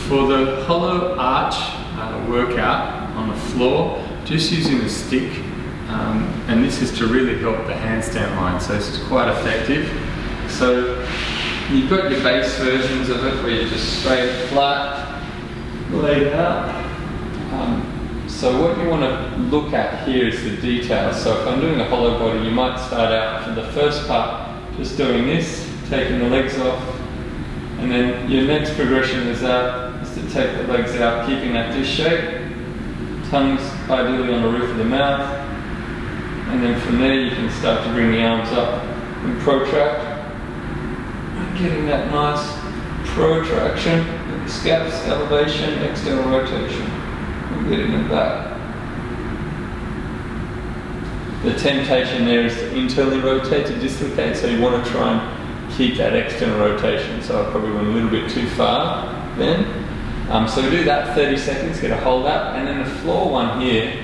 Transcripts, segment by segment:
For the hollow arch workout on the floor, just using a stick, and this is to really help the handstand line, so this is quite effective. So you've got your base versions of it where you're just straight, flat, laid out. So what you want to look at here is the details. So if I'm doing a hollow body, you might start out for the first part just doing this, taking the legs off, and then your next progression is to take the legs out, keeping that disc shape, tongues ideally on the roof of the mouth, and then from there you can start to bring the arms up and protract, and getting that nice protraction with the scaps, elevation, external rotation, and getting it back. The temptation there is to internally rotate to dislocate, so you want to try and keep that external rotation. So I probably went a little bit too far then. So do that 30 seconds, get a hold up, and then the floor one here,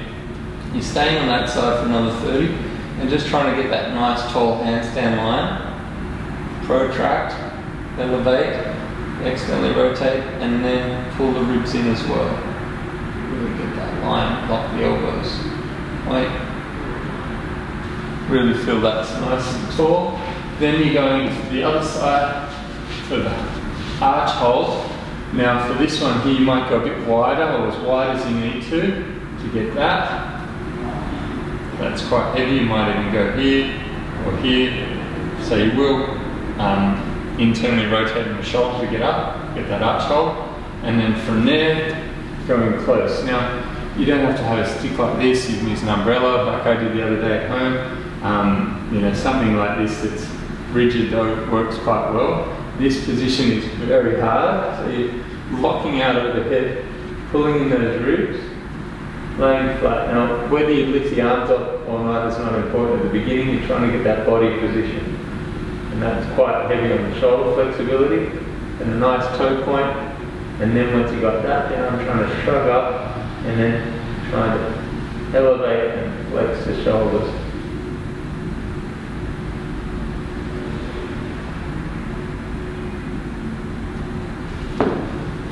you're staying on that side for another 30, and just trying to get that nice tall handstand line, protract, elevate, externally rotate, and then pull the ribs in as well. Really get that line, lock the elbows. Wait. Really feel that's nice and tall. Then you're going to the other side for the arch hold. Now for this one here, you might go a bit wider, or as wide as you need to get that. That's quite heavy, you might even go here or here. So you will internally rotate the shoulder to get up, get that arch hold. And then from there, going close. Now, you don't have to have a stick like this, you can use an umbrella like I did the other day at home. Something like this that's rigid though works quite well. This position is very hard, so you're locking out over the head, pulling in those ribs, laying flat. Now, whether you lift the arms up or not is not important at the beginning, you're trying to get that body position. And that's quite heavy on the shoulder flexibility, and a nice toe point. And then once you've got that down, I'm trying to shrug up, and then trying to elevate and flex the shoulders.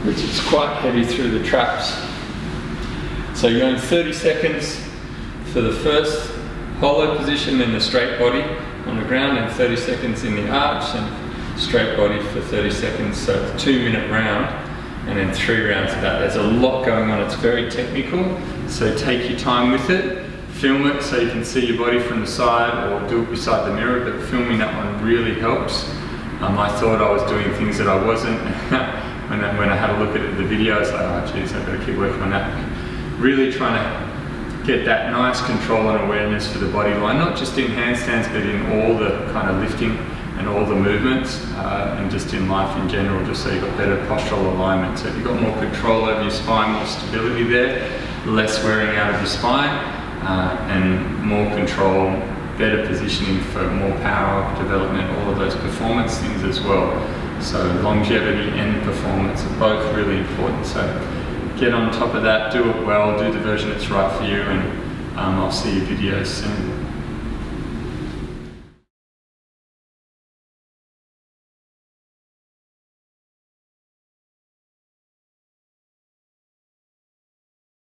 Which is quite heavy through the traps. So you're going 30 seconds for the first hollow position, then the straight body on the ground, and 30 seconds in the arch, and straight body for 30 seconds. So it's a 2-minute round, and then 3 rounds of that. There's a lot going on, it's very technical, so take your time with it. Film it so you can see your body from the side, or do it beside the mirror, but filming that one really helps. I thought I was doing things that I wasn't. When I had a look at the video, I was like, oh geez, I've got to keep working on that. Really trying to get that nice control and awareness for the body line, not just in handstands, but in all the kind of lifting and all the movements, and just in life in general, just so you've got better postural alignment. So if you've got more control over your spine, more stability there, less wearing out of your spine, and more control, better positioning for more power development, all of those performance things as well. So longevity and performance are both really important. So get on top of that, do it well, do the version that's right for you, and I'll see your videos soon.